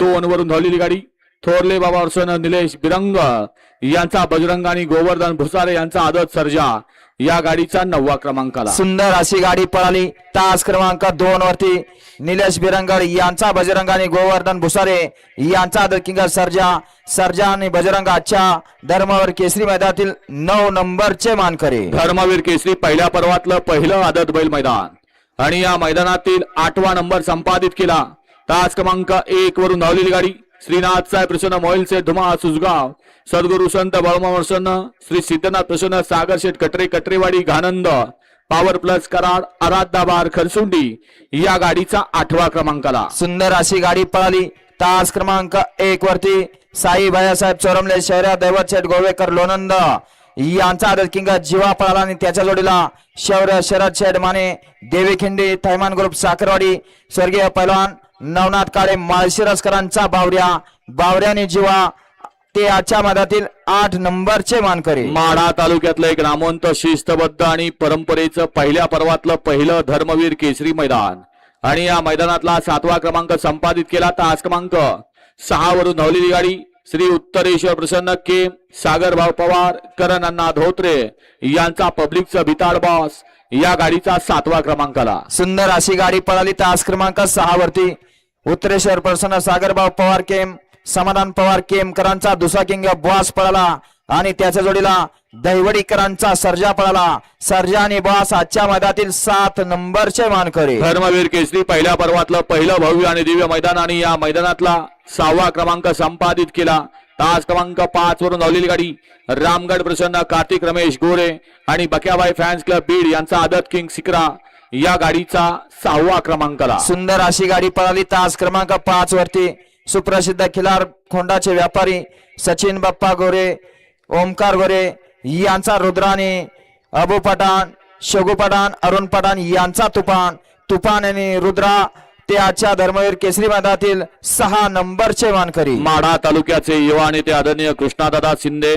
2 वरून धावलेली गाडी थोरले बाबा अर्सन निलेश बिरंग यांचा बजरंग आणि गोवर्धन भुसारे यांचा आदत सर्जा या गाडीचा 9वा क्रमांकाला. सुंदर अशी गाडी पळाली. तास क्रमांक 2 वरती निलेश बिरंगड यांचा बजरंग आणि गोवर्धन भुसारे यांचा आदत किंग सर्जा आणि बजरंग आजच्या धर्मवीर केसरी मैदानातील 9 नंबरचे मानकरी. धर्मवीर केसरी पहिल्या पर्वातलं पहिलं आदत बैल मैदान आणि या मैदानातील 8वा नंबर संपादित केला. तास क्रमांक 1 वरून धावलेली गाडी श्रीनाथ साहेब प्रसन्न मोहिल से धुमा सुजगाव सद्गुरु संत बळमा प्रसन्न श्री सिद्धनाथ प्रसन्न सागर शेठ कटरे कटरेवाडी घानंद पॉवर प्लस कराड आराध्याबार खरसुंडी या गाडीचा 8वा क्रमांकाला. सुंदर अशी गाडी पळाली. तास क्रमांक 1 वरती साई भैयासाहेब चोरमले शहरा दैवत शेठ गोवेकर लोणंद यांचा आदत किंग जीवा पळाला आणि त्याच्या जोडीला शौर्य शरद शेठ माने देवी खिंडी थैमान ग्रुप साखरवाडी स्वर्गीय पैलवान नवनाथ काळे माळशिरसकरांचा बावऱ्याने जीवा ते आजच्या मधातील 8 नंबरचे मानकरी. माढा तालुक्यातलं एक नामवंत शिस्तबद्ध आणि परंपरेचं पहिल्या पर्वातलं पहिलं धर्मवीर केसरी मैदान आणि या मैदानातला 7वा क्रमांक संपादित केला. तास क्रमांक 6 वरून धावलेली गाडी श्री उत्तरेश्वर प्रसन्न के सागरभाऊ पवार करण अण्णा धोत्रे यांचा पब्लिकचा भिताड बॉस या गाडीचा 7वा क्रमांकाला. सुंदर अशी गाडी पळाली. तास क्रमांक 6 वरती उत्तरेश्वर प्रसन्न सागरभाऊ पवार केम समाधान पवार केमकरांचा दुसरा किंग बॉस पळाला आणि त्याच्या जोडीला दैवडीकरांचा सर्जा पळाला. सर्जा आणि बॉस आजच्या मैदानातील 7 नंबरचे मानकरी. धर्मवीर केसरी पहिल्या पर्वातलं पहिलं भव्य आणि दिव्य मैदान आणि या मैदानातला 6वा क्रमांक संपादित केला. तास क्रमांक 5 वरून धावलेली गाडी रामगड प्रसन्न कार्तिक रमेश गोरे आणि बक्याबाई फॅन्स क्लब बीड यांचा आदत किंग सिकरा या गाडीचा 6वा क्रमांकाला. सुंदर अशी गाडी पळाली. तास क्रमांक 5 वरती सुप्रसिद्ध खिलार खोंडाचे व्यापारी सचिन बाप्पा गोरे ओमकार गोरे यांचा रुद्राने अबू पठाण शगू पठाण अरुण पठाण यांचा तुफान आणि रुद्रा ते आजच्या धर्मवीर केसरी मैदानातील 6 नंबरचे मानकरी. माढा तालुक्याचे युवा नेते आदरणीय कृष्णादादा शिंदे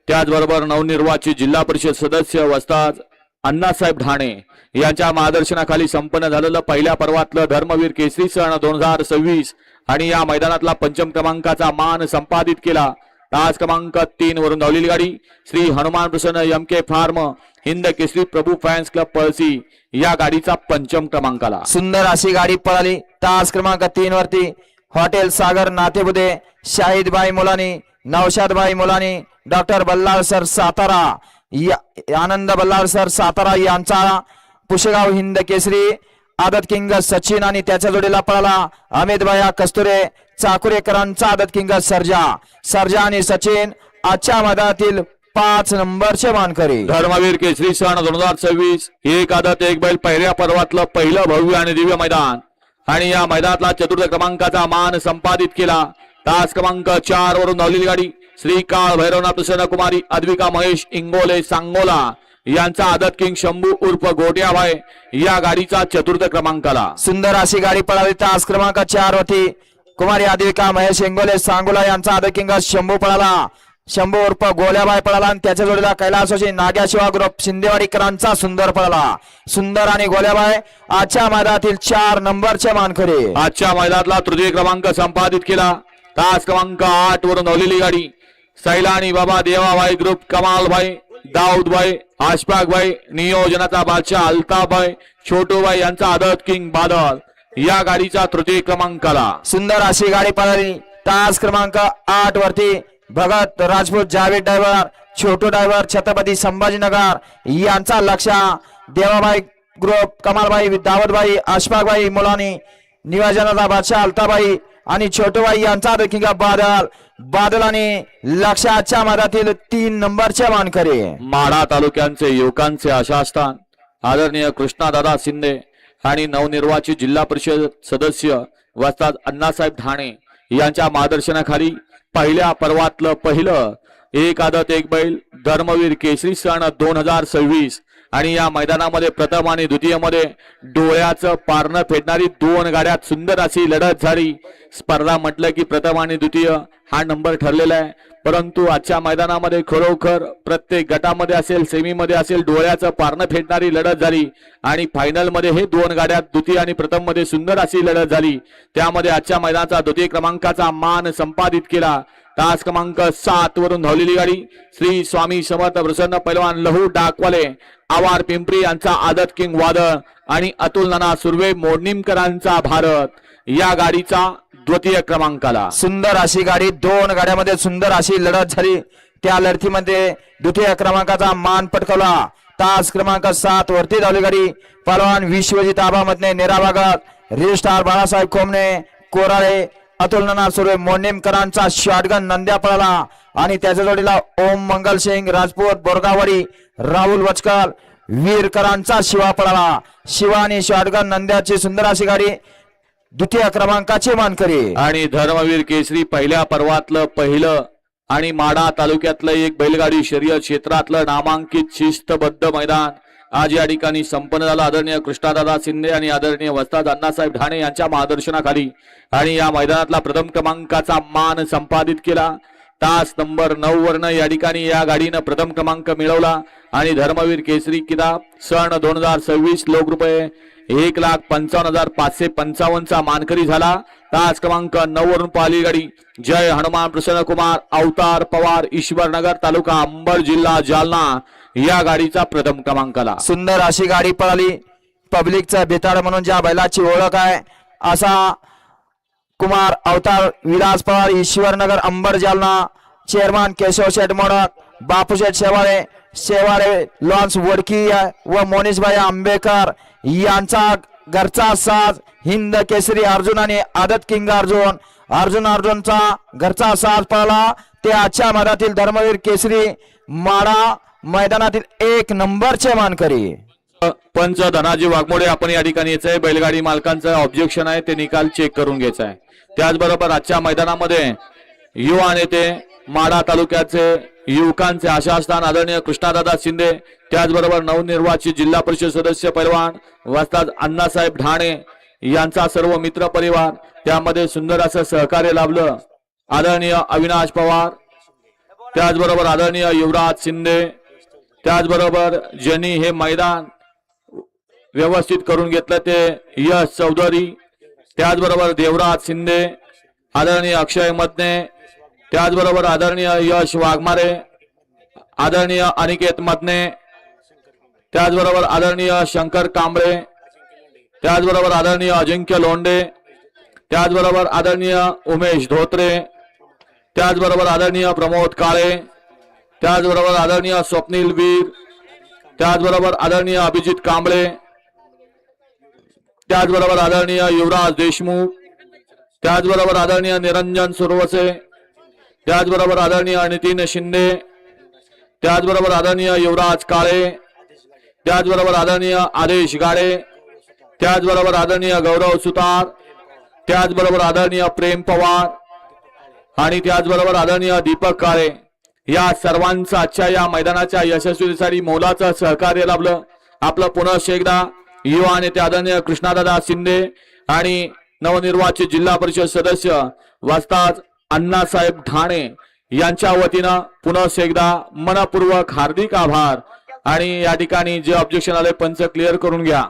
त्याचबरोबर नवनिर्वाचित जिल्हा परिषद सदस्य वस्ताद अण्णासाहेब ढाणे यांच्या मार्गदर्शनाखाली संपन्न झालेलं पहिल्या पर्वातलं धर्मवीर केसरी सण 2026 आणि या मैदानातला 5म क्रमांकाचा मान संपादित केला. तास क्रमांक 3 वरून धावलेली गाडी श्री हनुमान प्रसन्न एम के फार्म हिंद केसरी प्रभू फॅन्स क्लब पळसी या गाडीचा 5म क्रमांकाला. सुंदर अशी गाडी पळाली. तास क्रमांक 3 वरती हॉटेल सागर नातेबुदे शाहिदबाई मुलानी नौशादबाई मुलानी डॉक्टर बल्लाळ सर सातारा आनंद बल्लाळ सर सातारा यांचा पुशेगाव हिंद केसरी आदत किंग सचिन आणि त्याच्या जोडीला पळाला अमित भैया कस्तुरे चाकुरेकरांचा आदत किंग सर्जा आणि सचिन आजच्या मैदानातील 5 नंबरचे मानकरी. धर्मवीर केसरी सण 2026 एक आदत एक बैल पहिल्या पर्वातलं पहिलं भव्य आणि दिव्य मैदान आणि या मैदानातला 4र्थ क्रमांकाचा मान संपादित केला. तास क्रमांक 4 वरून धावलेली गाडी श्री काळ भैरवनाथ प्रसन्न कुमारी अद्विका महेश इंगोले सांगोला यांचा आदत किंग शंभू उर्फ गोट्याभाई या गाडीचा 4र्थ क्रमांकाला. सुंदर अशी गाडी पळाली. तास क्रमांक 4 वरती कुमारी अद्विका महेश इंगोले सांगोला यांचा आदत किंग शंभू पळाला. शंभू उर्फ गोल्याबाई पळाला आणि त्याच्या जोडीला कैलासवासी नाग्या शिवा ग्रुप शिंदेवाडीकरांचा सुंदर पळाला. सुंदर आणि गोल्याबाई आजच्या मैदानातील 4 नंबरचे मानकरी. आजच्या मैदानातला 3य क्रमांक संपादित केला. तास क्रमांक 8 वरून धावलेली गाडी सैला आणि बाबा देवाबाई ग्रुप कमालभाई दाऊदभाई आशफाकभाई नियोजनाचा बादशाह अल्ताफभाई छोटूभाई यांचा आदत किंग बादल या गाडीचा 3य क्रमांकाला. सुंदर अशी गाडी पळाली. तास क्रमांक 8 वरती भगत राजपूत जावेद ड्रायव्हर छोटू ड्रायव्हर छत्रपती संभाजीनगर यांचा लक्ष देवाबाई ग्रुप कमालबाई दावतबाई अशफाकबाई मुलानी नियोजनाचा बादशाह अल्ताफभाई आणि छोटूबाई यांचा किंग बादल आणि लक्षाच्या मधातील 3 नंबरचे मानकरी. माढा तालुक्यांचे युवकांचे आशास्थान आदरणीय कृष्णादादा शिंदे आणि नवनिर्वाचित जिल्हा परिषद सदस्य वस्ताद अण्णासाहेब ढाणे यांच्या मार्गदर्शनाखाली पहिल्या पर्वातलं पहिलं एक आदत एक बैल धर्मवीर केसरी सण 2026 आणि या मैदानामध्ये प्रथम आणि द्वितीय मध्ये डोळ्याचं पारणं फेडणारी दोन गाड्यात सुंदर अशी लढत झाली. स्पर्धा म्हटलं की प्रथम आणि द्वितीय हा नंबर ठरलेला आहे, परंतु आजच्या मैदानामध्ये खरोखर प्रत्येक गटामध्ये असेल, सेमीमध्ये असेल, डोळ्याचं पारणं फेडणारी लढत झाली आणि फायनल मध्ये हे दोन गाड्यात द्वितीय आणि प्रथम मध्ये सुंदर अशी लढत झाली. त्यामध्ये आजच्या मैदानाचा द्वितीय क्रमांकाचा मान संपादित केला. तास क्रमांक 7 वरून धावलेली गाडी श्री स्वामी समर्थ प्रसन्न पैलवान लहू डाकवाले आवार पिंपरी यांचा आदत किंग वादळ आणि अतुल नाना सुर्वे मोडणीमकरांचा भारत या गाडीचा द्वितीय क्रमांकाला. सुंदर अशी गाडी, दोन गाड्यामध्ये सुंदर अशी लढत झाली. त्या लढतीमध्ये द्वितीय क्रमांकाचा मान पटकावला. तास क्रमांक 7 वरती धावली गाडी पहलवान विश्वजित आबामधने नेराबागत, रजिस्ट्रार बाळासाहेब कोमणे कोराळे, अतुल नाना सुर्वे मोडणीमकरांचा शॉटगन नंद्या पळाला आणि त्याच्या जोडीला ओम मंगल सिंग राजपूत बोरगावडी, राहुल वचकर वीरकरांचा शिवा पळाला. शिवा आणि शॉटगन नंद्याची सुंदर अशी गाडी द्वितीय क्रमांकाची मानकरी. आणि धर्मवीर केसरी पहिल्या पर्वातलं पहिलं आणि माढा तालुक्यातलं एक बैलगाडी शर्यत क्षेत्रातलं नामांकित शिस्तबद्ध मैदान आज या ठिकाणी संपन्न झालं. आदरणीय कृष्णादादा शिंदे आणि आदरणीय वस्ताद अण्णासाहेब ढाणे यांच्या मार्गदर्शनाखाली आणि या मैदानातला प्रथम क्रमांकाचा मान संपादित केला. तास नंबर 9 वरनं या ठिकाणी या गाडीनं प्रथम क्रमांक मिळवला आणि धर्मवीर केसरी किताब सन 2026 लोक रुपये 1,55,555 चा मानकरी झाला. तास क्रमांक 9 वरून पाहिली गाडी जय हनुमान प्रसन्न कुमार अवतार पवार ईश्वरनगर तालुका अंबड जिल्हा जालना या गाडीचा प्रथम क्रमांकाला. सुंदर अशी गाडी पळाली. पब्लिकचा बेताड म्हणून ज्या बैलाची ओळख आहे असा कुमार अवतार विलास पवार ईश्वरनगर अंबड जालना. चेअरमन केशव शेठ मोडक, बापूशेठ शेवाळे लॉन्स वडकी व मोनिशभाई आंबेकर यांचा घरचा साज हिंद केसरी अर्जुन आणि आदत किंग अर्जुनचा घरचा साज पळाला. ते आजच्या मैदानातील धर्मवीर केसरी माडा मैदानातील 1 नंबरचे मानकरी. पंच धनाजी वाघमोडे आपण या ठिकाणी यायचंय. बैलगाडी मालकांचं ऑब्जेक्शन आहे, ते निकाल चेक करून घ्यायचा आहे. त्याचबरोबर आजच्या मैदानामध्ये युवा नेते माढा तालुक्याचे युवकांचे आशास्थान आदरणीय कृष्णादादा शिंदे, त्याचबरोबर नवनिर्वाचित जिल्हा परिषद सदस्य पैलवान वस्ताद अण्णासाहेब ढाणे यांचा सर्व मित्र परिवार, त्यामध्ये सुंदर असं सहकार्य लाभलं. आदरणीय अविनाश पवार, त्याचबरोबर आदरणीय युवराज शिंदे, त्याचबरोबर ज्यांनी हे मैदान व्यवस्थित करून घेतलं ते यश चौधरी, त्याचबरोबर देवराज शिंदे, आदरणीय अक्षय मदने, त्याचबरोबर आदरणीय यश वाघमारे, आदरणीय अनिकेत मदने, त्याचबरोबर आदरणीय शंकर कांबळे, त्याचबरोबर आदरणीय अजिंक्य लोंढे, त्याचबरोबर आदरणीय उमेश धोत्रे, त्याचबरोबर आदरणीय प्रमोद काळे, त्याचबरोबर आदरणीय स्वप्नील वीर, त्याचबरोबर आदरणीय अभिजित कांबळे, त्याचबरोबर आदरणीय युवराज देशमुख, त्याचबरोबर आदरणीय निरंजन सुरवसे, त्याचबरोबर आदरणीय नितीन शिंदे, त्याचबरोबर आदरणीय युवराज काळे, त्याचबरोबर आदरणीय आदेश गाडे, त्याचबरोबर आदरणीय गौरव सुतार, त्याचबरोबर आदरणीय प्रेम पवार आणि त्याचबरोबर आदरणीय दीपक काळे या सर्वांचं आजच्या या मैदानाच्या यशस्वीसाठी मोलाचं सहकार्य लाभलं. आपलं पुनः एकदा युवा नेते आदरणीय कृष्णादादा शिंदे आणि नवनिर्वाचित जिल्हा परिषद सदस्य वस्ताद अण्णासाहेब ढाणे यांच्या वतीनं पुनः एकदा मनपूर्वक हार्दिक आभार. आणि या ठिकाणी जे ऑब्जेक्शन आले पंच क्लिअर करून घ्या.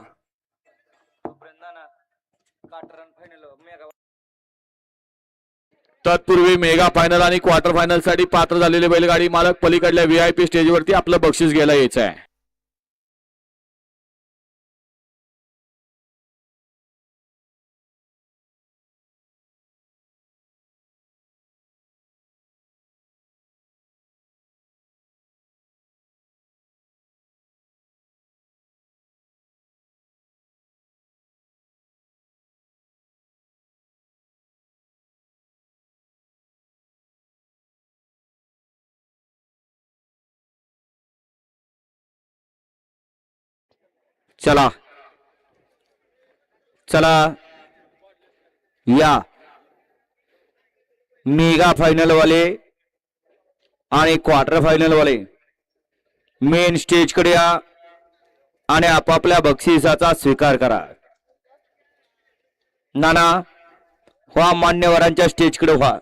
तत्पूर्वी मेगा फायनल आणि क्वार्टर फायनल साठी पात्र झालेले बैलगाडी मालक पलीकडल्या VIP स्टेजवरती आपलं बक्षीस घ्यायला यायचं आहे. चला चला या मेगा फायनल वाले आणि क्वार्टर फायनल वाले मेन स्टेज कडे या. आणि आपापल्या बक्षिसाचा स्वीकार करा. नाना व्हा मान्यवरांच्या स्टेजकडे व्हा.